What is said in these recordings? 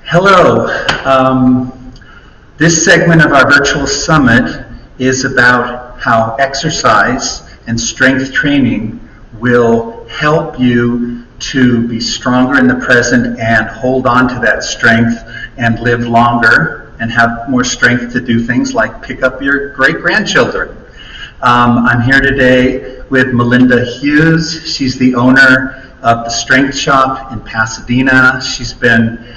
Hello. This segment of our virtual summit is about how exercise and strength training will help you to be stronger in the present and hold on to that strength and live longer and have more strength to do things like pick up your great-grandchildren. I'm here today with Melinda Hughes. She's the owner of the Strength Shop in Pasadena. She's been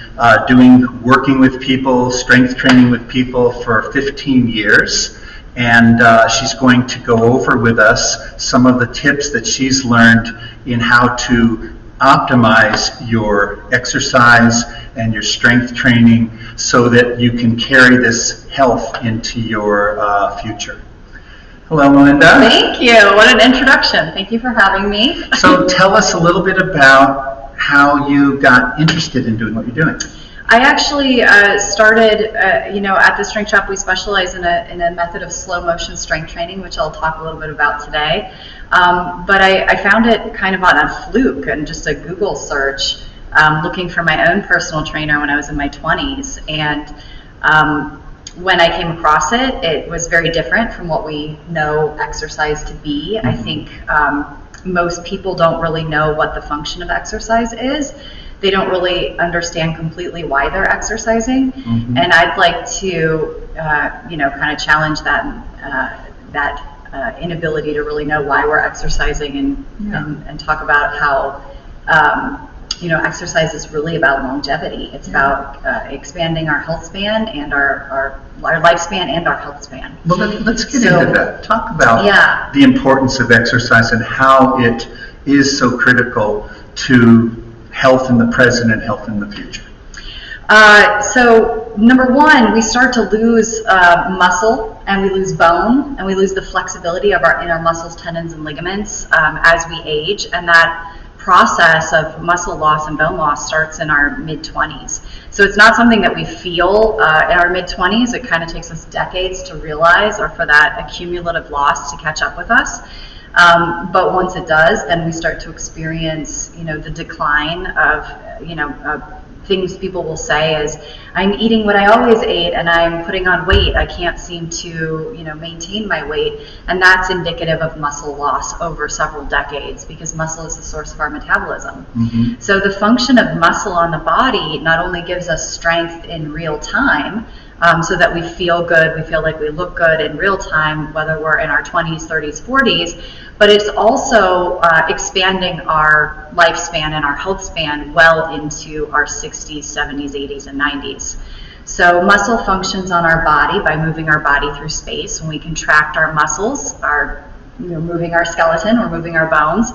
working with people, strength training with people for 15 years. And she's going to go over with us some of the tips that she's learned in how to optimize your exercise and your strength training so that you can carry this health into your future. Hello, Melinda. Thank you. What an introduction. Thank you for having me. So tell us a little bit about how you got interested in doing what you're doing. I actually started, at the Strength Shop, we specialize in a method of slow motion strength training, which I'll talk a little bit about today. But I found it kind of on a fluke and just a Google search, looking for my own personal trainer when I was in my 20s. And when I came across it, it was very different from what we know exercise to be. Mm-hmm. I think most people don't really know what the function of exercise is. They don't really understand completely why they're exercising. Mm-hmm. And I'd like to, kind of challenge that inability to really know why we're exercising and talk about how exercise is really about longevity. It's about expanding our health span and our lifespan and our health span. Well, let's get into that. Talk about the importance of exercise and how it is so critical to health in the present and health in the future. So number one, we start to lose muscle and we lose bone and we lose the flexibility of in our muscles, tendons, and ligaments as we age, and that process of muscle loss and bone loss starts in our mid-20s. So it's not something that we feel in our mid-20s. It kind of takes us decades to realize, or for that accumulative loss to catch up with us. But once it does, then we start to experience, the decline of, things people will say is, I'm eating what I always ate and I'm putting on weight. I can't seem to, maintain my weight. And that's indicative of muscle loss over several decades because muscle is the source of our metabolism. Mm-hmm. So the function of muscle on the body not only gives us strength in real time, so that we feel good, we feel like we look good in real time, whether we're in our 20s, 30s, 40s, but it's also expanding our lifespan and our health span well into our 60s, 70s, 80s, and 90s. So muscle functions on our body by moving our body through space. When we contract our muscles, moving our skeleton or moving our bones.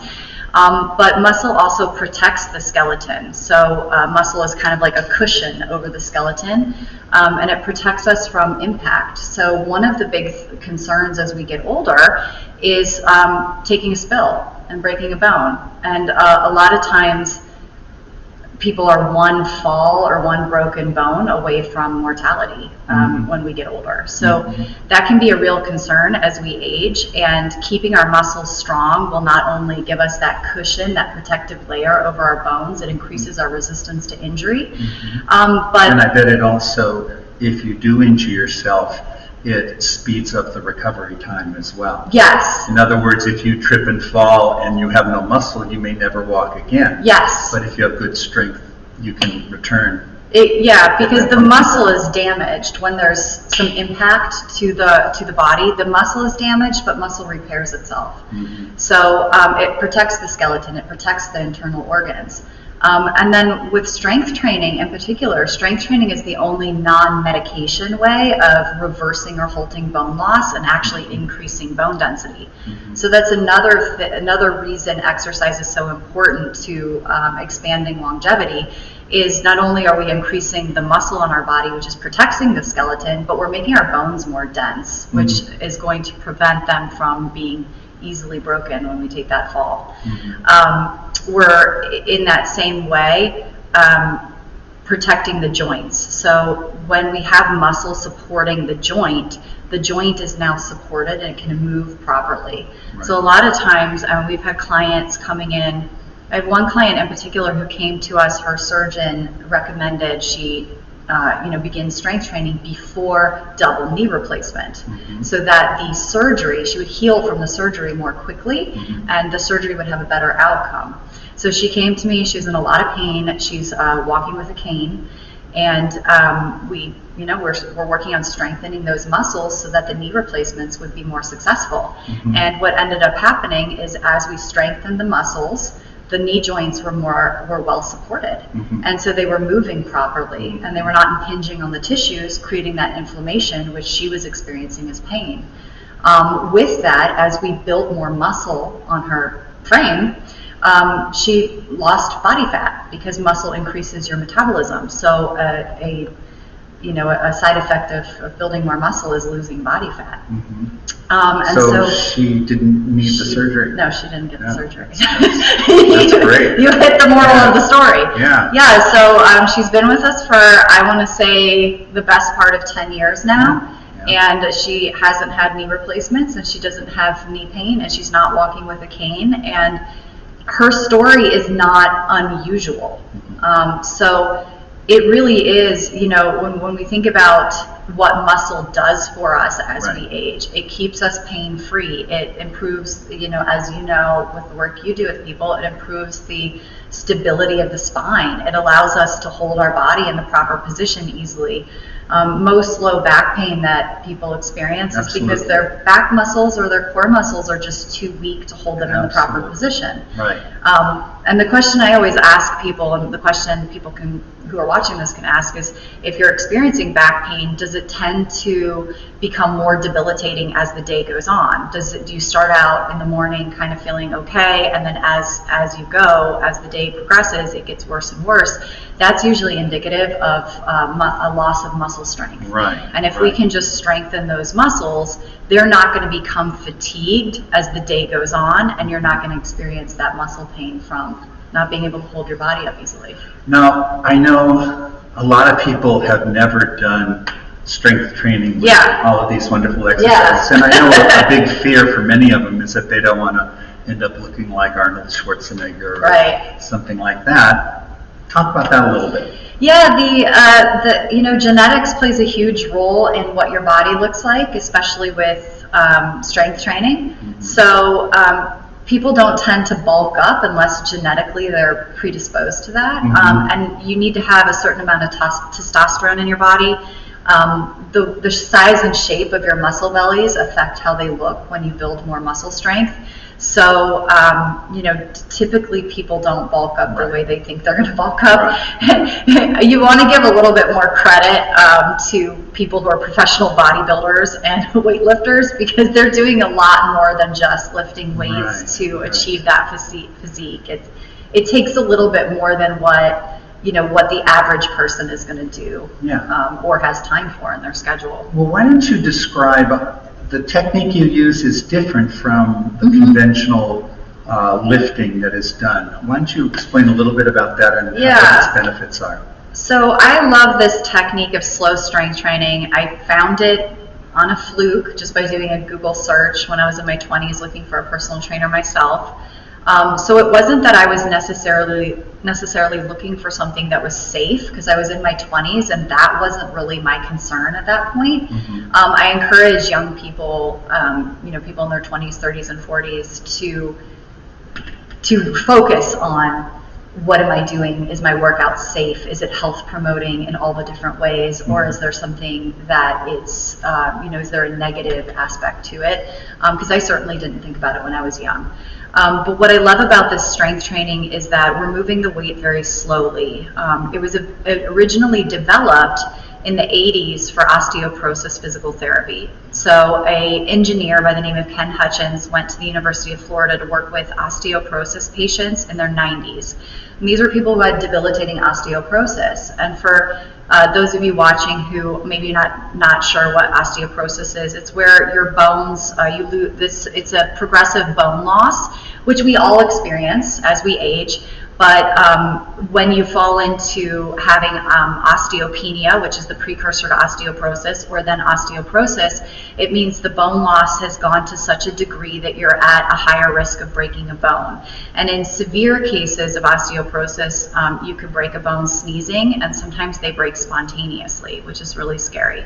But muscle also protects the skeleton. So muscle is kind of like a cushion over the skeleton, and it protects us from impact. So one of the big concerns as we get older is taking a spill and breaking a bone. And a lot of times people are one fall or one broken bone away from mortality when we get older. So that can be a real concern as we age, and keeping our muscles strong will not only give us that cushion, that protective layer over our bones, it increases our resistance to injury. But and I bet it also, if you do injure yourself, it speeds up the recovery time as well. Yes. In other words, if you trip and fall and you have no muscle, you may never walk again. Yes. But if you have good strength, you can return. Because the muscle is damaged when there's some impact to the body. The muscle is damaged, but muscle repairs itself. Mm-hmm. So it protects the skeleton, it protects the internal organs. And then with strength training in particular, strength training is the only non-medication way of reversing or halting bone loss and actually increasing bone density. Mm-hmm. So that's another reason exercise is so important to expanding longevity, is not only are we increasing the muscle in our body, which is protecting the skeleton, but we're making our bones more dense, which is going to prevent them from being easily broken when we take that fall. Mm-hmm. We're in that same way protecting the joints. So when we have muscle supporting the joint is now supported and it can move properly. Right. So a lot of times we've had clients coming in I have one client in particular who came to us. Her surgeon recommended she begin strength training before double knee replacement, so that the surgery, she would heal from the surgery more quickly, and the surgery would have a better outcome. So she came to me. She was in a lot of pain. She's walking with a cane, and we're working on strengthening those muscles so that the knee replacements would be more successful. And what ended up happening is, as we strengthened the muscles, the knee joints were well supported, and so they were moving properly, and they were not impinging on the tissues, creating that inflammation which she was experiencing as pain. With that, as we built more muscle on her frame, she lost body fat, because muscle increases your metabolism. So a side effect of building more muscle is losing body fat. So she didn't need the surgery? No, she didn't get the surgery. That's great. You hit the moral of the story. Yeah. So she's been with us for, I want to say, the best part of 10 years now. And she hasn't had knee replacements, and she doesn't have knee pain, and she's not walking with a cane. And her story is not unusual. So it really is, when we think about what muscle does for us as we age, it keeps us pain-free. It improves, as you know, with the work you do with people, it improves the stability of the spine. It allows us to hold our body in the proper position easily. Most low back pain that people experience is because their back muscles or their core muscles are just too weak to hold them in the proper position. Right. And the question I always ask people, and the question people who are watching this can ask, is, if you're experiencing back pain, does it tend to become more debilitating as the day goes on? Do you start out in the morning kind of feeling okay, and then as the day progresses, it gets worse and worse? That's usually indicative of a loss of muscle strength. Right. And if we can just strengthen those muscles, they're not going to become fatigued as the day goes on, and you're not going to experience that muscle pain from not being able to hold your body up easily. Now, I know a lot of people have never done strength training with all of these wonderful exercises. And I know a big fear for many of them is that they don't want to end up looking like Arnold Schwarzenegger or something like that. Talk about that a little bit. Yeah, the genetics plays a huge role in what your body looks like, especially with strength training. So people don't tend to bulk up unless genetically they're predisposed to that. And you need to have a certain amount of testosterone in your body. The size and shape of your muscle bellies affect how they look when you build more muscle strength. So, typically people don't bulk up the way they think they're going to bulk up. You want to give a little bit more credit to people who are professional bodybuilders and weightlifters, because they're doing a lot more than just lifting weights to achieve that physique. It takes a little bit more than what the average person is going to do or has time for in their schedule. Well, why don't you describe the technique you use is different from the conventional lifting that is done. Why don't you explain a little bit about that and what its benefits are? So I love this technique of slow strength training. I found it on a fluke just by doing a Google search when I was in my 20s looking for a personal trainer myself. So it wasn't that I was necessarily looking for something that was safe, because I was in my 20s and that wasn't really my concern at that point. I encourage young people, people in their 20s, 30s, and 40s to focus on, what am I doing? Is my workout safe? Is it health promoting in all the different ways? Or is there something that it's, is there a negative aspect to it? Because I certainly didn't think about it when I was young. But what I love about this strength training is that we're moving the weight very slowly. It was originally developed in the 80s for osteoporosis physical therapy. So an engineer by the name of Ken Hutchins went to the University of Florida to work with osteoporosis patients in their 90s. And these were people who had debilitating osteoporosis. And for those of you watching who maybe not sure what osteoporosis is, it's where your bones, you lose this. It's a progressive bone loss, which we all experience as we age. But when you fall into having osteopenia, which is the precursor to osteoporosis, or then osteoporosis, it means the bone loss has gone to such a degree that you're at a higher risk of breaking a bone. And in severe cases of osteoporosis, you could break a bone sneezing, and sometimes they break spontaneously, which is really scary.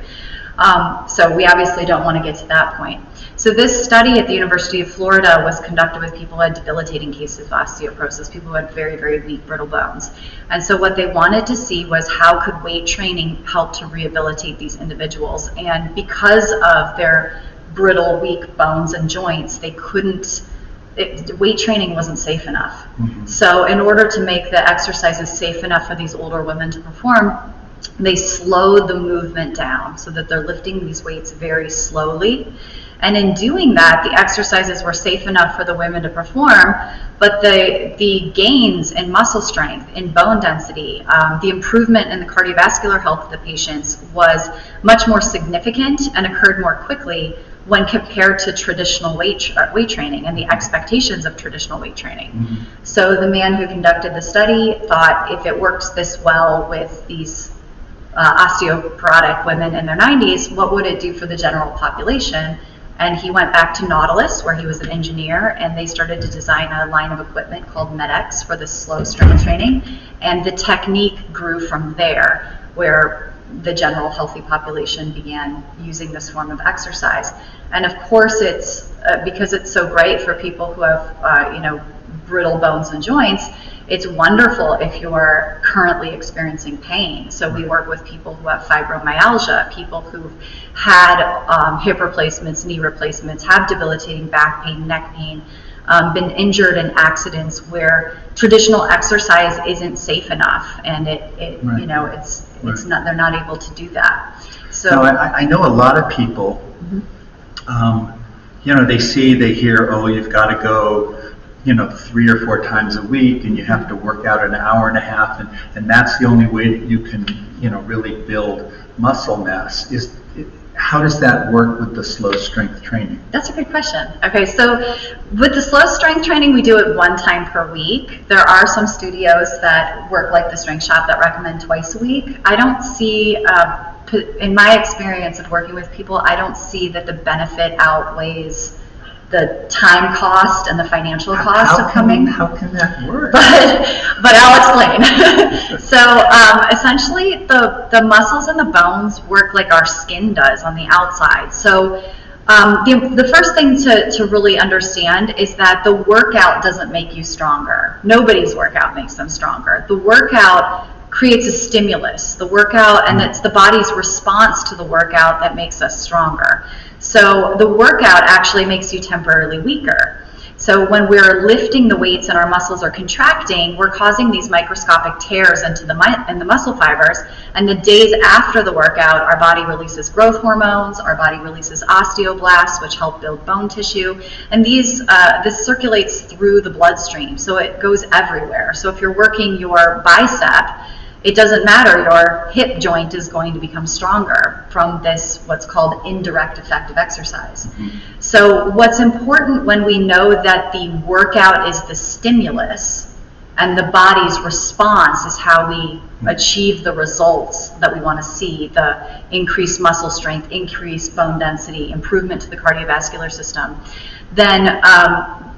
So we obviously don't want to get to that point. So this study at the University of Florida was conducted with people who had debilitating cases of osteoporosis, people who had very, very weak, brittle bones. And so what they wanted to see was how could weight training help to rehabilitate these individuals. And because of their brittle, weak bones and joints, they couldn't, weight training wasn't safe enough. Mm-hmm. So in order to make the exercises safe enough for these older women to perform, they slowed the movement down so that they're lifting these weights very slowly. And in doing that, the exercises were safe enough for the women to perform, but the gains in muscle strength, in bone density, the improvement in the cardiovascular health of the patients was much more significant and occurred more quickly when compared to traditional weight training and the expectations of traditional weight training. Mm-hmm. So the man who conducted the study thought if it works this well with these osteoporotic women in their 90s, what would it do for the general population? And he went back to Nautilus, where he was an engineer, and they started to design a line of equipment called MedX for this slow strength training. And the technique grew from there, where the general healthy population began using this form of exercise. And of course, it's because it's so great for people who have brittle bones and joints. It's wonderful if you're currently experiencing pain. So we work with people who have fibromyalgia, people who've had hip replacements, knee replacements, have debilitating back pain, neck pain, been injured in accidents where traditional exercise isn't safe enough, and it's not, they're not able to do that. So now, I know a lot of people, they hear, oh, you've got to go 3 or 4 times a week, and you have to work out an hour and a half, and that's the only way that you can, really build muscle mass. How does that work with the slow strength training? That's a good question. Okay, so with the slow strength training, we do it 1 time per week. There are some studios that work like the Strength Shop that recommend twice a week. I don't see, in my experience of working with people, I don't see that the benefit outweighs the time cost and the financial cost of coming. How can that work? But I'll explain. So essentially, the muscles and the bones work like our skin does on the outside. So the first thing to really understand is that the workout doesn't make you stronger. Nobody's workout makes them stronger. The workout creates a stimulus. The workout, and it's the body's response to the workout that makes us stronger. So the workout actually makes you temporarily weaker. So when we're lifting the weights and our muscles are contracting, we're causing these microscopic tears in the muscle fibers. And the days after the workout, our body releases growth hormones, our body releases osteoblasts, which help build bone tissue. And this circulates through the bloodstream, so it goes everywhere. So if you're working your bicep, it doesn't matter, your hip joint is going to become stronger from this, what's called indirect effect of exercise. Mm-hmm. So what's important when we know that the workout is the stimulus and the body's response is how we achieve the results that we want to see, the increased muscle strength, increased bone density, improvement to the cardiovascular system, then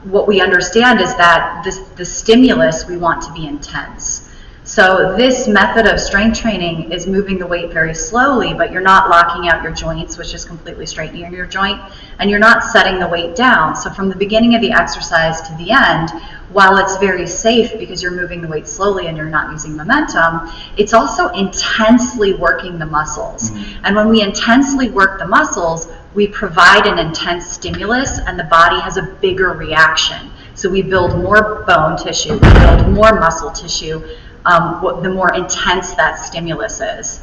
what we understand is that the stimulus we want to be intense. So this method of strength training is moving the weight very slowly, but you're not locking out your joints, which is completely straightening your joint, and you're not setting the weight down. So from the beginning of the exercise to the end, while it's very safe because you're moving the weight slowly and you're not using momentum, it's also intensely working the muscles. Mm-hmm. And when we intensely work the muscles, we provide an intense stimulus and the body has a bigger reaction. So we build more bone tissue, we build more muscle tissue, the more intense that stimulus is.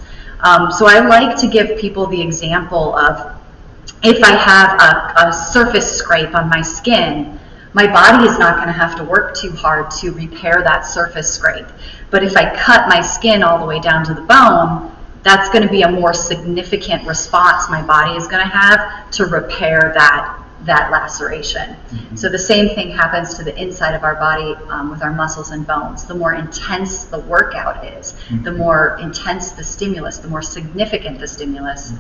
So I like to give people the example of, if I have a surface scrape on my skin, my body is not going to have to work too hard to repair that surface scrape. But if I cut my skin all the way down to the bone, that's going to be a more significant response my body is going to have to repair that laceration. So the same thing happens to the inside of our body with our muscles and bones. The more intense the workout is, the more intense the stimulus, the more significant the stimulus,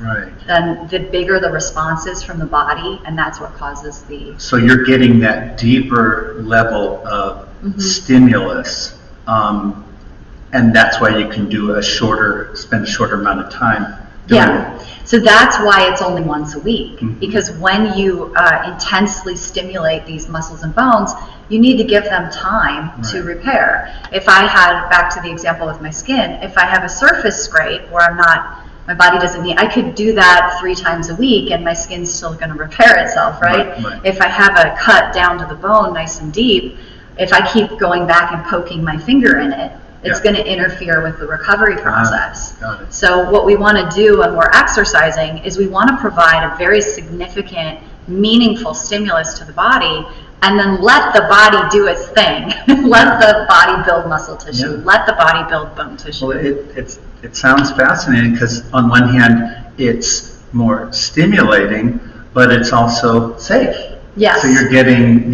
then the bigger the response is from the body, and that's what causes the... So you're getting that deeper level of stimulus, and that's why you can spend a shorter amount of time doing it. So that's why it's only once a week, because when you intensely stimulate these muscles and bones, you need to give them time to repair. If I had, back to the example with my skin, if I have a surface scrape where my body doesn't need, I could do that 3 times a week and my skin's still going to repair itself, right? If I have a cut down to the bone nice and deep, if I keep going back and poking my finger in it, it's going to interfere with the recovery process. So what we want to do when we're exercising is we want to provide a very significant, meaningful stimulus to the body, and then let the body do its thing. Let the body build muscle tissue. Let the body build bone tissue. Well, it sounds fascinating because on one hand, it's more stimulating, but it's also safe. Yes. So you're getting,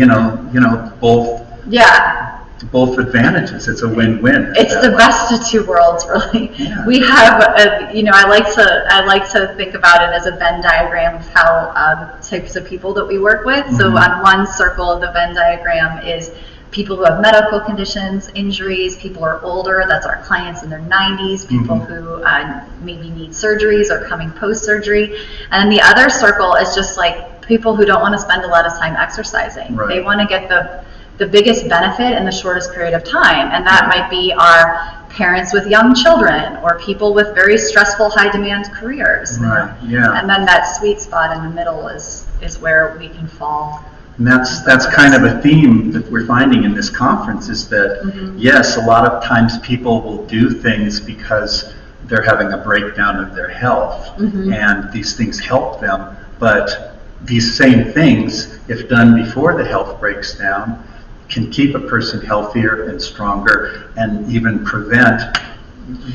both advantages. It's a win-win. It's the best of 2 worlds, really. We have, I like to think about it as a Venn diagram of how types of people that we work with. So on one circle of the Venn diagram is people who have medical conditions, injuries, people who are older, that's our clients in their 90s, people who maybe need surgeries or coming post-surgery. And the other circle is just like people who don't want to spend a lot of time exercising. They want to get the biggest benefit in the shortest period of time, and that might be our parents with young children or people with very stressful, high-demand careers. And then that sweet spot in the middle is where we can fall. And that's kind of a theme that we're finding in this conference is that, yes, a lot of times people will do things because they're having a breakdown of their health, and these things help them, but these same things, if done before the health breaks down, can keep a person healthier and stronger and even prevent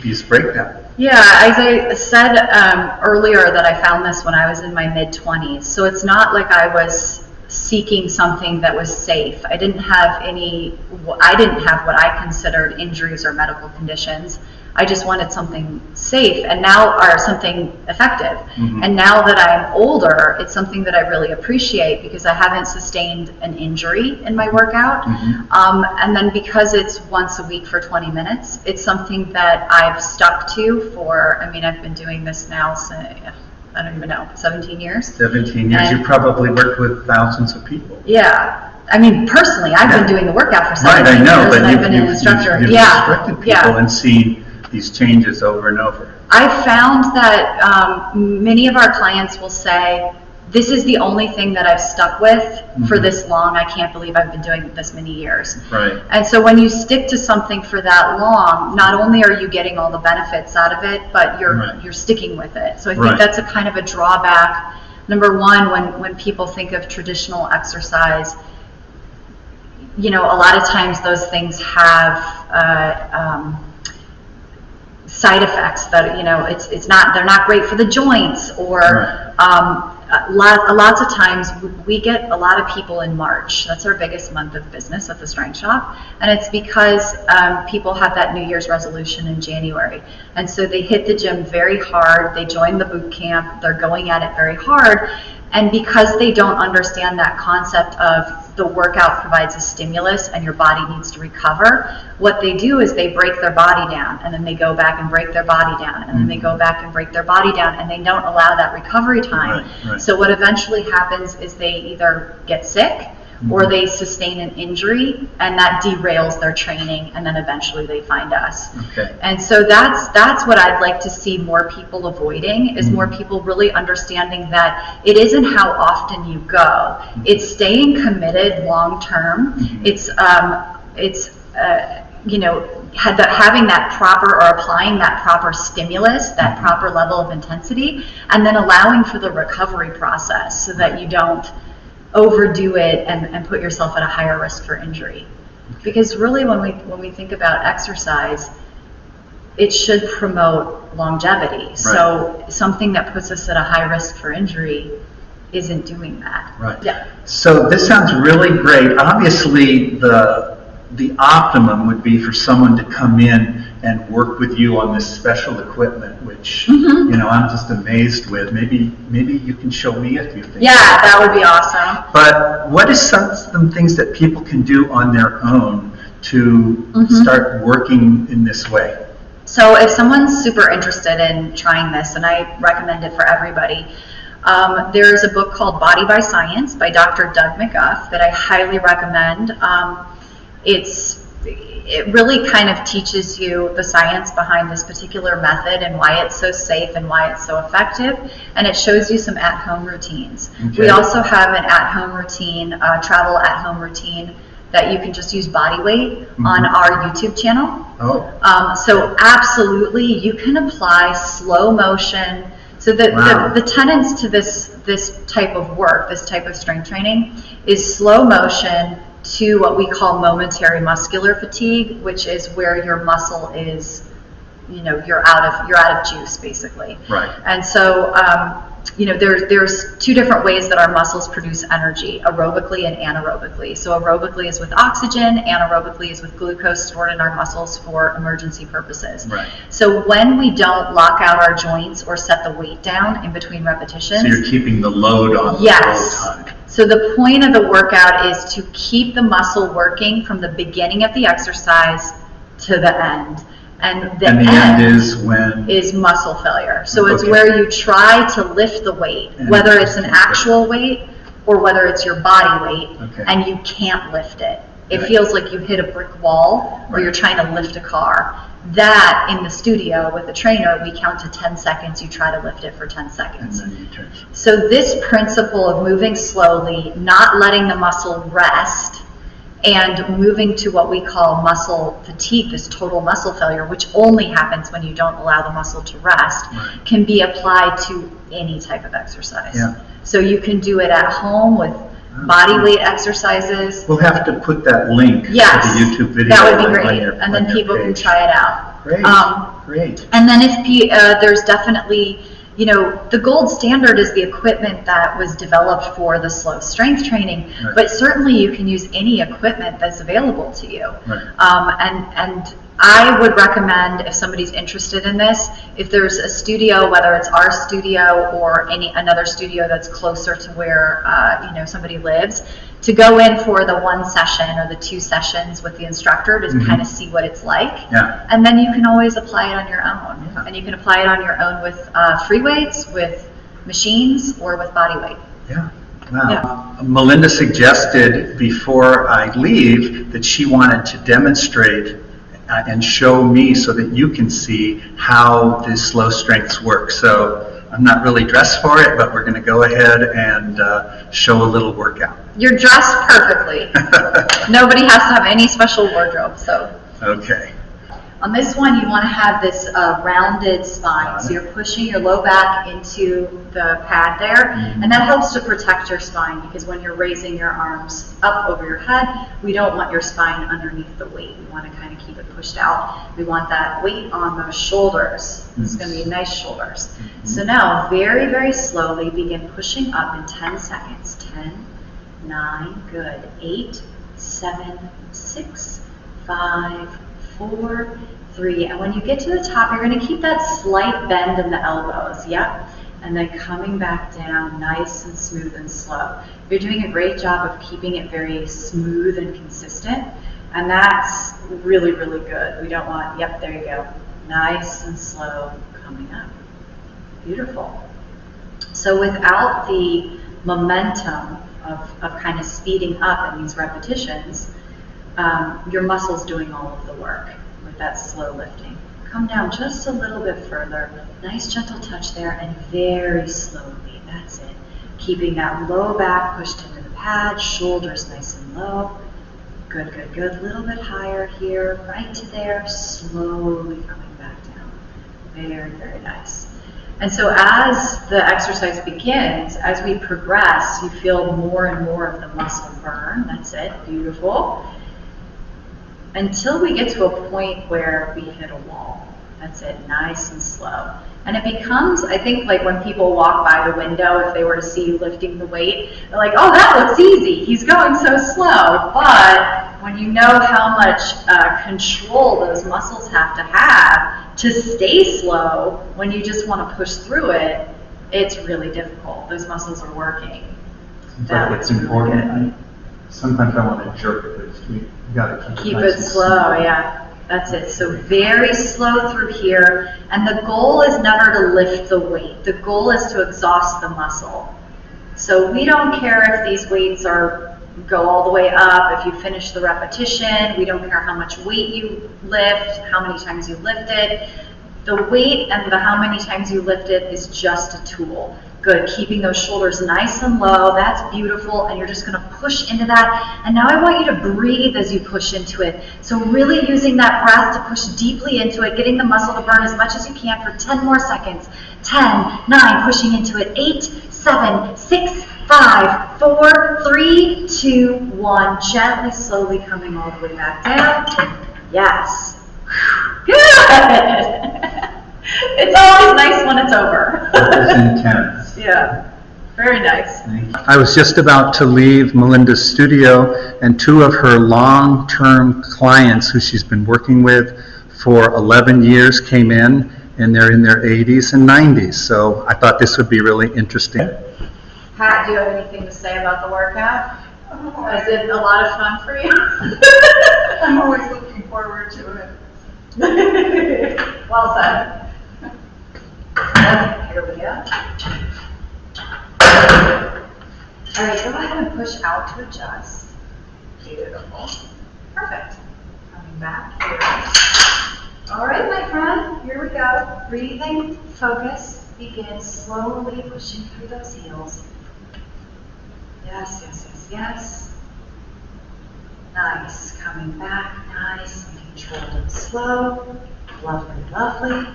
these breakdowns. Yeah, as I said earlier that I found this when I was in my mid-20s. So it's not like I was seeking something that was safe. I didn't have what I considered injuries or medical conditions. I just wanted something safe or something effective. And now that I'm older, it's something that I really appreciate because I haven't sustained an injury in my workout. And then because it's once a week for 20 minutes, it's something that I've stuck to I've been doing this now since, I don't even know, 17 years? 17 years. You probably worked with thousands of people. Yeah. I mean, personally, I've been doing the workout for 17 I know, years, but and I've been an instructor. You've instructed people and seen these changes over and over. I found that many of our clients will say, this is the only thing that I've stuck with for this long. I can't believe I've been doing it this many years. And so when you stick to something for that long, not only are you getting all the benefits out of it, but you're sticking with it. So I think that's a kind of a drawback. Number one, when people think of traditional exercise, a lot of times those things have side effects that they're not great for the joints, or lots of times we get a lot of people in March. That's our biggest month of business at the Strength Shop, and it's because people have that New Year's resolution in January, and so they hit the gym very hard. They join the boot camp. They're going at it very hard, and because they don't understand that concept of the workout provides a stimulus and your body needs to recover, what they do is they break their body down, and then they go back and break their body down, and then they go back and break their body down, and they don't allow that recovery time. So what eventually happens is they either get sick or they sustain an injury, and that derails their training, and then eventually they find us. And so that's what I'd like to see more people avoiding, is more people really understanding that it isn't how often you go, it's staying committed long term. It's having that proper, or applying that proper stimulus, that proper level of intensity, and then allowing for the recovery process so that you don't overdo it and put yourself at a higher risk for injury. Because really when we think about exercise, it should promote longevity. So something that puts us at a high risk for injury isn't doing that. Right. Yeah. So this sounds really great. Obviously, the optimum would be for someone to come in and work with you on this special equipment, which I'm just amazed with. Maybe you can show me a few things. Yeah, that would be awesome. But what is some things that people can do on their own to start working in this way? So if someone's super interested in trying this, and I recommend it for everybody, there's a book called Body by Science by Dr. Doug McGuff that I highly recommend. It really kind of teaches you the science behind this particular method and why it's so safe and why it's so effective, and it shows you some at-home routines. Okay. We also have an at-home routine, travel at-home routine, that you can just use body weight on our YouTube channel. Oh. So absolutely, you can apply slow motion. So the tenets to this type of work, this type of strength training, is slow motion to what we call momentary muscular fatigue, which is where your muscle is, you're out of juice basically. Right. And so there's two different ways that our muscles produce energy, aerobically and anaerobically. So aerobically is with oxygen, anaerobically is with glucose stored in our muscles for emergency purposes. Right. So when we don't lock out our joints or set the weight down in between repetitions. So you're keeping the load on the whole time. So the point of the workout is to keep the muscle working from the beginning of the exercise to the end. And the end is muscle failure. So it's where you try to lift the weight, whether it's an actual weight or whether it's your body weight, and you can't lift it. It feels like you hit a brick wall or you're trying to lift a car. That, in the studio with the trainer, we count to 10 seconds. You try to lift it for 10 seconds. And then you turn. So this principle of moving slowly, not letting the muscle rest, and moving to what we call muscle fatigue, this total muscle failure, which only happens when you don't allow the muscle to rest, can be applied to any type of exercise. Yeah. So you can do it at home with body weight exercises. We'll have to put that link to the YouTube video. That would be great, and then people can try it out. Great, great. And then if there's definitely, the gold standard is the equipment that was developed for the slow strength training, but certainly you can use any equipment that's available to you. And I would recommend, if somebody's interested in this, if there's a studio, whether it's our studio or another studio that's closer to where somebody lives, to go in for the one session or the 2 sessions with the instructor to kind of see what it's like. Yeah. And then you can always apply it on your own. Yeah. And you can apply it on your own with free weights, with machines, or with body weight. Yeah. Wow. Yeah. Melinda suggested before I leave that she wanted to demonstrate and show me so that you can see how the slow strengths work. So I'm not really dressed for it, but we're going to go ahead and show a little workout. You're dressed perfectly. Nobody has to have any special wardrobe. So. Okay. On this one, you want to have this rounded spine. So you're pushing your low back into the pad there, and that helps to protect your spine, because when you're raising your arms up over your head, we don't want your spine underneath the weight. We want to kind of keep it pushed out. We want that weight on those shoulders. This is going to be nice shoulders. So now, very, very slowly, begin pushing up in 10 seconds. 10, 9, good. 8, 7, 6, 5, 4, 3, and when you get to the top, you're going to keep that slight bend in the elbows, yep, and then coming back down nice and smooth and slow. You're doing a great job of keeping it very smooth and consistent, and that's really, really good. We don't want, yep, there you go, nice and slow coming up. Beautiful. So without the momentum of kind of speeding up in these repetitions, your muscle's doing all of the work with that slow lifting. Come down just a little bit further. Nice gentle touch there, and very slowly. That's it. Keeping that low back pushed into the pad, shoulders nice and low. Good, good, good. A little bit higher here, right to there. Slowly coming back down. Very, very nice. And so as the exercise begins, as we progress, you feel more and more of the muscle burn. That's it. Beautiful. Until we get to a point where we hit a wall. That's it, nice and slow. And it becomes, I think, like when people walk by the window, if they were to see you lifting the weight, they're like, oh, that looks easy. He's going so slow. But when you know how much control those muscles have to stay slow, when you just want to push through it, it's really difficult. Those muscles are working. But it's important. Sometimes I want to jerk it, but you got to keep it slow, yeah. That's it. So very slow through here. And the goal is never to lift the weight. The goal is to exhaust the muscle. So we don't care if these weights go all the way up, if you finish the repetition. We don't care how much weight you lift, how many times you lift it. The weight and the how many times you lift it is just a tool. Good, keeping those shoulders nice and low, that's beautiful, and you're just gonna push into that. And now I want you to breathe as you push into it. So really using that breath to push deeply into it, getting the muscle to burn as much as you can for 10 more seconds. 10, 9, pushing into it, 8, 7, 6, 5, 4, 3, 2, 1. Gently, slowly coming all the way back down. Yes. Good. It's always nice when it's over. That was intense. Yeah, very nice. I was just about to leave Melinda's studio, and two of her long-term clients who she's been working with for 11 years came in, and they're in their 80s and 90s. So I thought this would be really interesting. Pat, do you have anything to say about the workout? Is it a lot of fun for you? I'm always looking forward to it. Well said. Here we go. All right, go ahead and push out to adjust. Beautiful. Perfect. Coming back here. All right, my friend, here we go. Breathing, focus, begin slowly pushing through those heels. Yes, yes, yes, yes. Nice. Coming back, nice and controlled and slow. Lovely, lovely.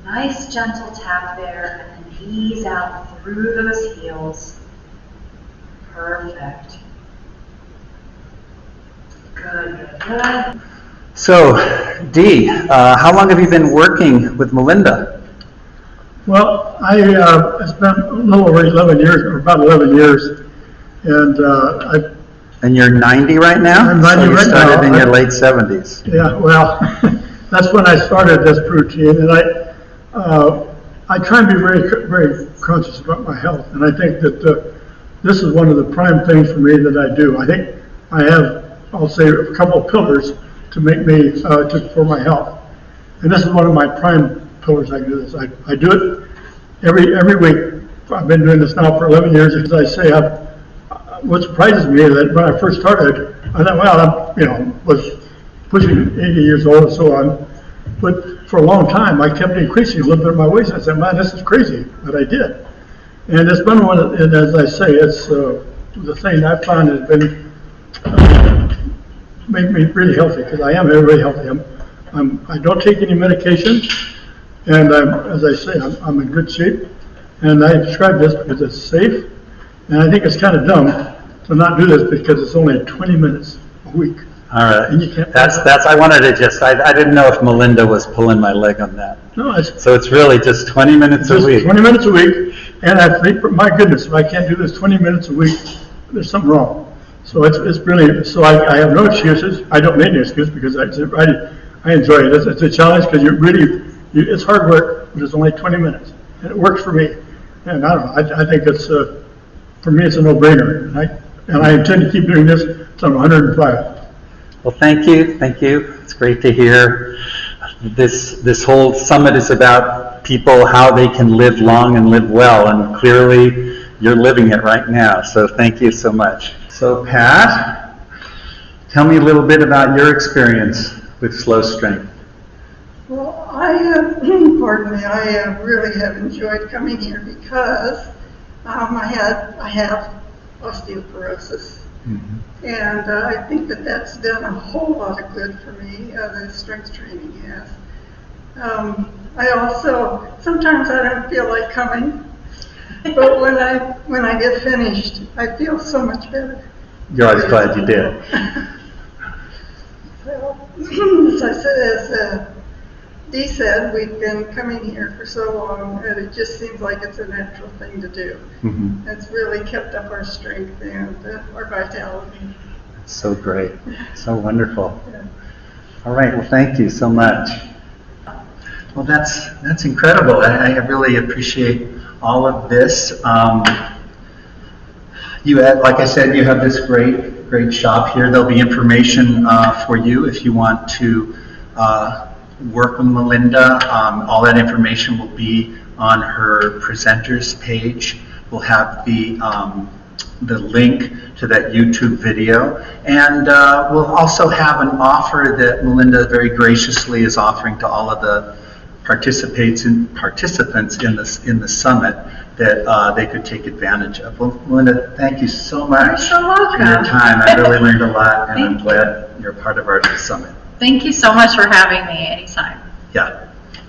Nice gentle tap there, and then ease out through those heels. Perfect. Good, good, good. So, Dee, how long have you been working with Melinda? Well, it's been a little over 11 years, or about 11 years, and And you're 90 right now? I'm 90 so you right started now. in your late 70s. yeah, well, that's when I started this routine, and I try and be very, very conscious about my health, and I think that this is one of the prime things for me that I do. I think I have, I'll say, a couple of pillars to make me, for my health, and this is one of my prime pillars. I do this. I do it every week. I've been doing this now for 11 years. As I say, what surprises me is that when I first started, I thought, well, was pushing 80 years old and so on. But for a long time, I kept increasing a little bit of my weight. I said, man, this is crazy, but I did. And it's been and as I say, it's the thing I found has been make me really healthy, because I am really healthy. I don't take any medication, and as I say, I'm in good shape. And I prescribe this because it's safe, and I think it's kind of dumb to not do this because it's only 20 minutes a week. All right. And you can't. That's. I wanted to I didn't know if Melinda was pulling my leg on that. No, So it's really just 20 minutes a just week. 20 minutes a week, and I think, my goodness, if I can't do this 20 minutes a week, there's something wrong. So it's really, so I have no excuses. I don't make any excuse because I enjoy it. It's a challenge because it's hard work, but it's only 20 minutes, and it works for me. And I don't know, I think it's, for me, it's a no-brainer. And I intend to keep doing this until I'm 105. Well, thank you. It's great to hear. This whole summit is about people, how they can live long and live well, and clearly you're living it right now. So thank you so much. So Pat, tell me a little bit about your experience with slow strength. Well, pardon me, I really have enjoyed coming here because I have osteoporosis. Mm-hmm. And I think that's done a whole lot of good for me, the strength training has. I also, sometimes I don't feel like coming, but when I get finished, I feel so much better. You're always glad you did. So, as I said, as Dee said, we've been coming here for so long, and it just seems like it's a natural thing to do. Mhm. It's really kept up our strength and our vitality. So great, so wonderful. Yeah. All right, well, thank you so much. Well, that's incredible. I really appreciate all of this. You had, like I said, you have this great shop here. There'll be information for you if you want to work with Melinda. All that information will be on her presenters page. We'll have the link to that YouTube video, and we'll also have an offer that Melinda very graciously is offering to all of the participants in the summit that they could take advantage of. Well, Melinda, thank you so much You're so welcome. for your time. I really learned a lot, and I'm Thank you. glad you're part of our summit. Thank you so much for having me anytime. Yeah.